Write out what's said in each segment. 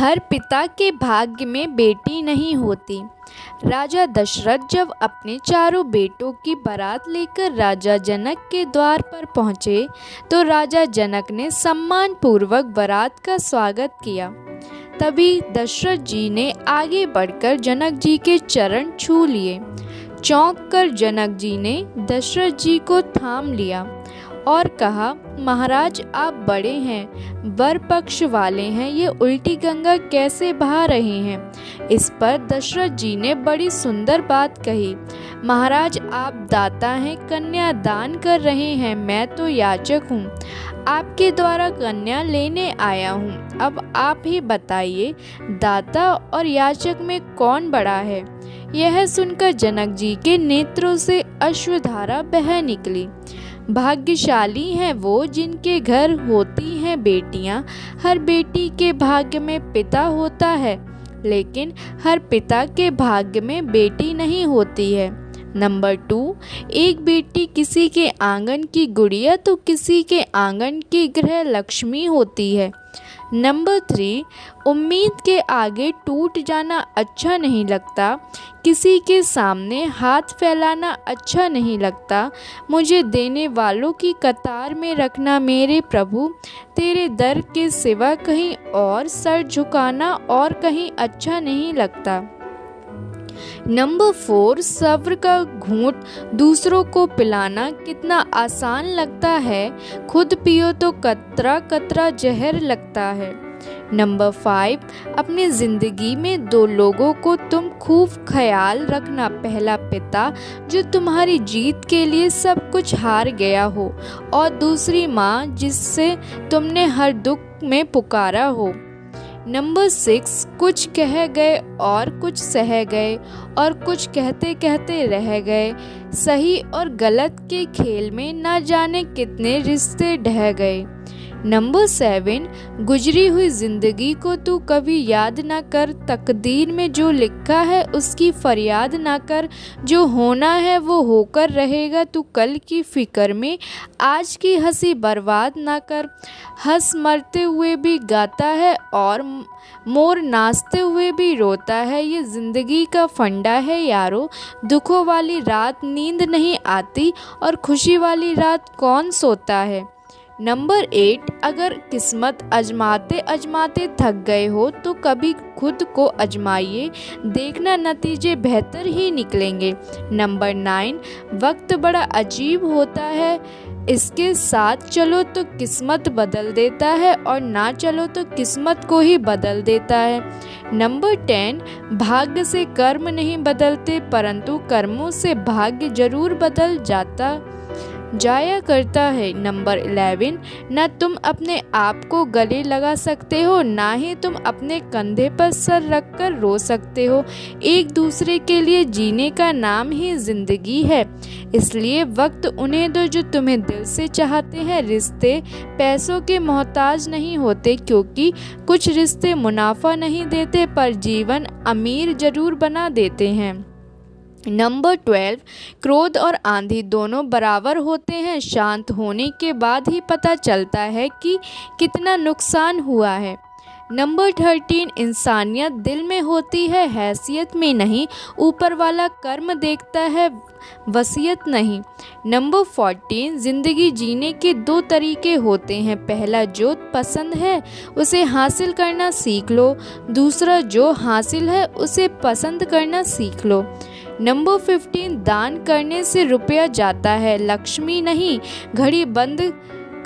हर पिता के भाग्य में बेटी नहीं होती। राजा दशरथ जब अपने चारों बेटों की बारात लेकर राजा जनक के द्वार पर पहुँचे तो राजा जनक ने सम्मान पूर्वक बारात का स्वागत किया। तभी दशरथ जी ने आगे बढ़कर जनक जी के चरण छू लिए। चौंक कर जनक जी ने दशरथ जी को थाम लिया और कहा, महाराज आप बड़े हैं, वर पक्ष वाले हैं, ये उल्टी गंगा कैसे बहा रहे हैं। इस पर दशरथ जी ने बड़ी सुंदर बात कही, महाराज आप दाता हैं, कन्या दान कर रहे हैं, मैं तो याचक हूँ, आपके द्वारा कन्या लेने आया हूँ। अब आप ही बताइए, दाता और याचक में कौन बड़ा है। यह सुनकर जनक जी के नेत्रों से अश्रुधारा बह निकली। भाग्यशाली हैं वो जिनके घर होती हैं बेटियां। हर बेटी के भाग्य में पिता होता है, लेकिन हर पिता के भाग्य में बेटी नहीं होती है। नंबर 2, एक बेटी किसी के आंगन की गुड़िया तो किसी के आंगन की गृह लक्ष्मी होती है। नंबर 3, उम्मीद के आगे टूट जाना अच्छा नहीं लगता, किसी के सामने हाथ फैलाना अच्छा नहीं लगता, मुझे देने वालों की कतार में रखना मेरे प्रभु, तेरे दर के सिवा कहीं और सर झुकाना और कहीं अच्छा नहीं लगता। नंबर 4, सब्र का घूंट दूसरों को पिलाना कितना आसान लगता है, खुद पियो तो कतरा कतरा जहर लगता है। नंबर 5, अपनी ज़िंदगी में 2 लोगों को तुम खूब ख्याल रखना, पहला पिता जो तुम्हारी जीत के लिए सब कुछ हार गया हो और दूसरी माँ जिससे तुमने हर दुख में पुकारा हो। नंबर 6, कुछ कह गए और कुछ सह गए और कुछ कहते कहते रह गए, सही और गलत के खेल में न जाने कितने रिश्ते ढह गए। नंबर 7, गुजरी हुई जिंदगी को तू कभी याद ना कर, तकदीर में जो लिखा है उसकी फरियाद ना कर, जो होना है वो होकर रहेगा, तू कल की फिक्र में आज की हंसी बर्बाद ना कर। हंस मरते हुए भी गाता है और मोर नाचते हुए भी रोता है, ये जिंदगी का फंडा है यारो, दुखों वाली रात नींद नहीं आती और खुशी वाली रात कौन सोता है। नंबर 8, अगर किस्मत आजमाते आजमाते थक गए हो तो कभी खुद को आजमाइए, देखना नतीजे बेहतर ही निकलेंगे। नंबर 9, वक्त बड़ा अजीब होता है, इसके साथ चलो तो किस्मत बदल देता है और ना चलो तो किस्मत को ही बदल देता है। नंबर 10, भाग्य से कर्म नहीं बदलते परंतु कर्मों से भाग्य जरूर बदल जाया करता है। नंबर 11, न तुम अपने आप को गले लगा सकते हो, ना ही तुम अपने कंधे पर सर रखकर रो सकते हो। एक दूसरे के लिए जीने का नाम ही जिंदगी है, इसलिए वक्त उन्हें दो जो तुम्हें दिल से चाहते हैं। रिश्ते पैसों के मोहताज नहीं होते, क्योंकि कुछ रिश्ते मुनाफा नहीं देते पर जीवन अमीर जरूर बना देते हैं। नंबर 12, क्रोध और आंधी दोनों बराबर होते हैं, शांत होने के बाद ही पता चलता है कि कितना नुकसान हुआ है। नंबर 13, इंसानियत दिल में होती है, हैसियत में नहीं, ऊपर वाला कर्म देखता है, वसीयत नहीं। नंबर 14, ज़िंदगी जीने के 2 तरीके होते हैं, पहला जो पसंद है उसे हासिल करना सीख लो, दूसरा जो हासिल है उसे पसंद करना सीख लो। नंबर 15, दान करने से रुपया जाता है, लक्ष्मी नहीं, घड़ी बंद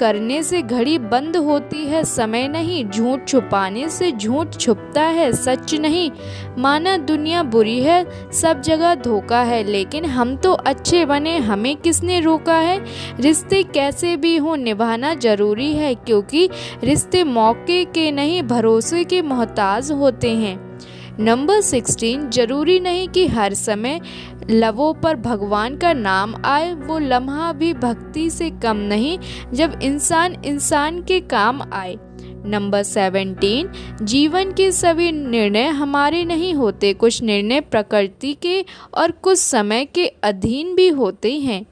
करने से घड़ी बंद होती है, समय नहीं, झूठ छुपाने से झूठ छुपता है, सच नहीं। माना दुनिया बुरी है, सब जगह धोखा है, लेकिन हम तो अच्छे बने, हमें किसने रोका है। रिश्ते कैसे भी हों निभाना जरूरी है, क्योंकि रिश्ते मौके के नहीं भरोसे के मोहताज होते हैं। नंबर 16, जरूरी नहीं कि हर समय लबों पर भगवान का नाम आए, वो लम्हा भी भक्ति से कम नहीं जब इंसान इंसान के काम आए। नंबर 17, जीवन के सभी निर्णय हमारे नहीं होते, कुछ निर्णय प्रकृति के और कुछ समय के अधीन भी होते हैं।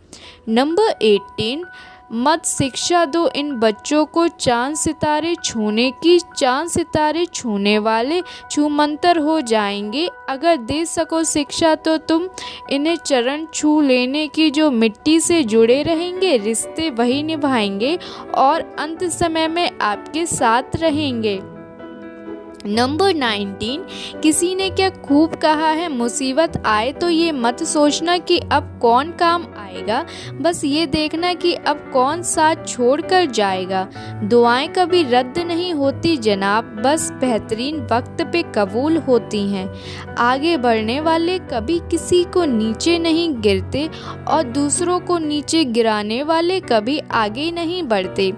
नंबर 18, मत शिक्षा दो इन बच्चों को चांद सितारे छूने की, चांद सितारे छूने वाले छूमंतर हो जाएंगे। अगर दे सको शिक्षा तो तुम इन्हें चरण छू लेने की, जो मिट्टी से जुड़े रहेंगे रिश्ते वही निभाएंगे और अंत समय में आपके साथ रहेंगे। नंबर 19, किसी ने क्या खूब कहा है, मुसीबत आए तो ये मत सोचना कि अब कौन काम आएगा, बस ये देखना कि अब कौन साथ छोड़ कर जाएगा। दुआएं कभी रद्द नहीं होती जनाब, बस बेहतरीन वक्त पे कबूल होती हैं। आगे बढ़ने वाले कभी किसी को नीचे नहीं गिरते और दूसरों को नीचे गिराने वाले कभी आगे नहीं बढ़ते।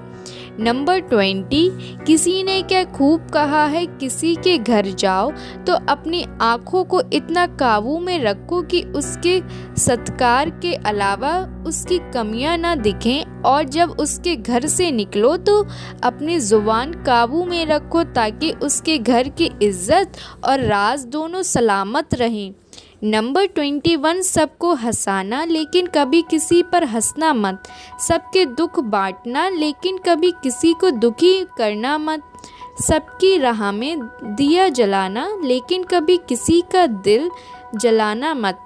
नंबर 20, किसी ने क्या खूब कहा है, किसी के घर जाओ तो अपनी आँखों को इतना काबू में रखो कि उसके सत्कार के अलावा उसकी कमियां ना दिखें, और जब उसके घर से निकलो तो अपनी ज़ुबान काबू में रखो ताकि उसके घर की इज्जत और राज दोनों सलामत रहें। नंबर 21, सबको हंसाना लेकिन कभी किसी पर हंसना मत, सबके दुख बांटना लेकिन कभी किसी को दुखी करना मत, सबकी राह में दिया जलाना लेकिन कभी किसी का दिल जलाना मत,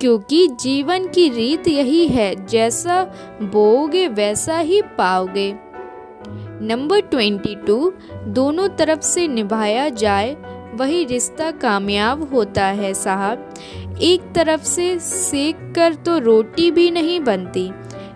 क्योंकि जीवन की रीत यही है, जैसा बोओगे वैसा ही पाओगे। नंबर 22, दोनों तरफ से निभाया जाए वही रिश्ता कामयाब होता है साहब, एक तरफ से सेक कर तो रोटी भी नहीं बनती।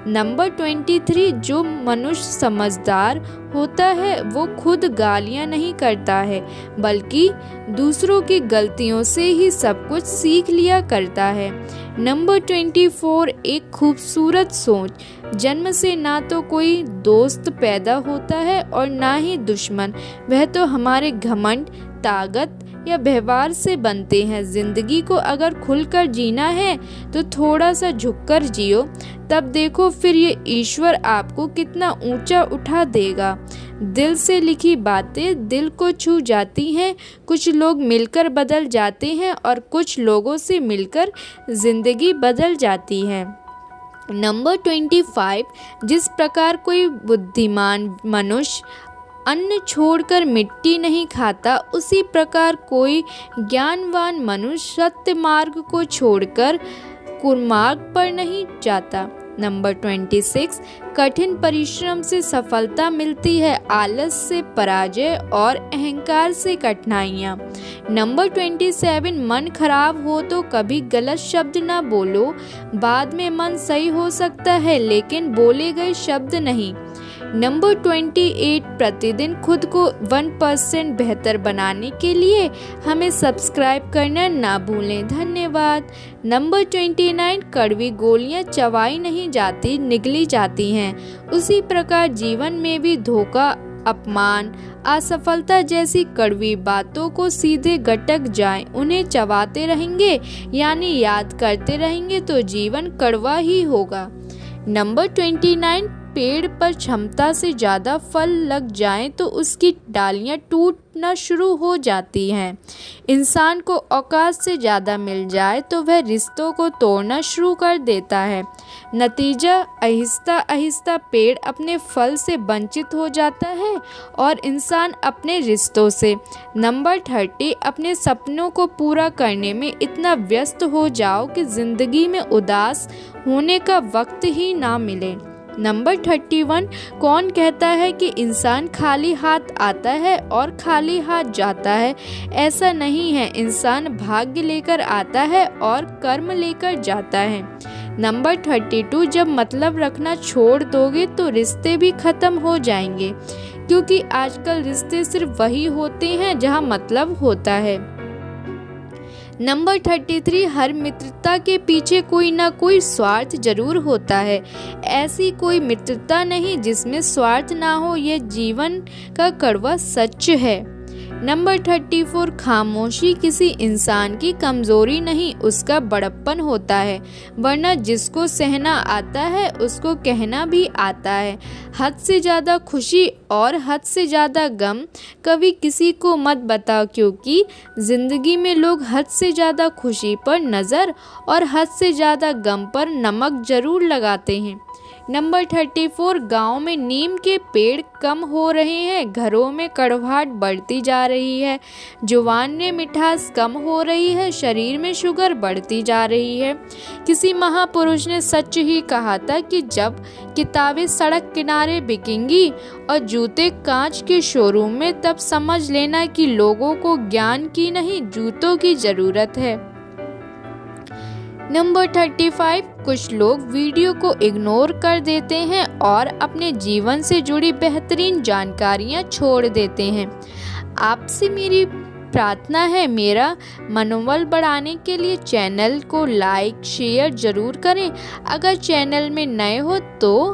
नंबर 23, जो मनुष्य समझदार होता है वो खुद गालियाँ नहीं करता है, बल्कि दूसरों की गलतियों से ही सब कुछ सीख लिया करता है। नंबर 24, एक खूबसूरत सोच, जन्म से ना तो कोई दोस्त पैदा होता है और ना ही दुश्मन, वह तो हमारे घमंड, ताकत या व्यवहार से बनते हैं। जिंदगी को अगर खुलकर जीना है तो थोड़ा सा झुककर जियो, तब देखो फिर ये ईश्वर आपको कितना ऊंचा उठा देगा। दिल से लिखी बातें दिल को छू जाती हैं, कुछ लोग मिलकर बदल जाते हैं और कुछ लोगों से मिलकर जिंदगी बदल जाती है। नंबर 25, जिस प्रकार कोई बुद्धिमान मनुष्य अन्न छोड़कर मिट्टी नहीं खाता, उसी प्रकार कोई ज्ञानवान मनुष्य सत्य मार्ग को छोड़कर कुमार्ग पर नहीं जाता। नंबर 26, कठिन परिश्रम से सफलता मिलती है, आलस से पराजय और अहंकार से कठिनाइयाँ। नंबर 27, मन खराब हो तो कभी गलत शब्द ना बोलो, बाद में मन सही हो सकता है लेकिन बोले गए शब्द नहीं। नंबर 28, प्रतिदिन खुद को 1% बेहतर बनाने के लिए हमें सब्सक्राइब करना ना भूलें। धन्यवाद। नंबर 29, कड़वी गोलियां चबाई नहीं जाती, निगली जाती हैं। उसी प्रकार जीवन में भी धोखा, अपमान, असफलता जैसी कड़वी बातों को सीधे गटक जाएं, उन्हें चबाते रहेंगे यानी याद करते रहेंगे तो जीवन कड़वा ही होगा। नंबर 29, पेड़ पर क्षमता से ज़्यादा फल लग जाएं तो उसकी डालियां टूटना शुरू हो जाती हैं। इंसान को औकात से ज़्यादा मिल जाए तो वह रिश्तों को तोड़ना शुरू कर देता है। नतीजा, आहिस्ता आहिस्ता पेड़ अपने फल से वंचित हो जाता है और इंसान अपने रिश्तों से। नंबर 30, अपने सपनों को पूरा करने में इतना व्यस्त हो जाओ कि ज़िंदगी में उदास होने का वक्त ही ना मिले। नंबर 31, कौन कहता है कि इंसान खाली हाथ आता है और खाली हाथ जाता है? ऐसा नहीं है, इंसान भाग्य लेकर आता है और कर्म लेकर जाता है। नंबर 32, जब मतलब रखना छोड़ दोगे तो रिश्ते भी खत्म हो जाएंगे, क्योंकि आजकल रिश्ते सिर्फ वही होते हैं जहां मतलब होता है। नंबर 33, हर मित्रता के पीछे कोई ना कोई स्वार्थ जरूर होता है। ऐसी कोई मित्रता नहीं जिसमें स्वार्थ ना हो, यह जीवन का कड़वा सच है। नंबर 34, खामोशी किसी इंसान की कमजोरी नहीं, उसका बड़प्पन होता है, वरना जिसको सहना आता है उसको कहना भी आता है। हद से ज़्यादा खुशी और हद से ज़्यादा गम कभी किसी को मत बताओ, क्योंकि ज़िंदगी में लोग हद से ज़्यादा खुशी पर नज़र और हद से ज़्यादा गम पर नमक ज़रूर लगाते हैं। नंबर 34, गांव में नीम के पेड़ कम हो रहे हैं, घरों में कड़वाहट बढ़ती जा रही है, जुबान में मिठास कम हो रही है, शरीर में शुगर बढ़ती जा रही है। किसी महापुरुष ने सच ही कहा था कि जब किताबें सड़क किनारे बिकेंगी और जूते कांच के शोरूम में, तब समझ लेना कि लोगों को ज्ञान की नहीं, जूतों की जरूरत है। नंबर 35, कुछ लोग वीडियो को इग्नोर कर देते हैं और अपने जीवन से जुड़ी बेहतरीन जानकारियां छोड़ देते हैं। आपसे मेरी प्रार्थना है, मेरा मनोबल बढ़ाने के लिए चैनल को लाइक शेयर जरूर करें। अगर चैनल में नए हो तो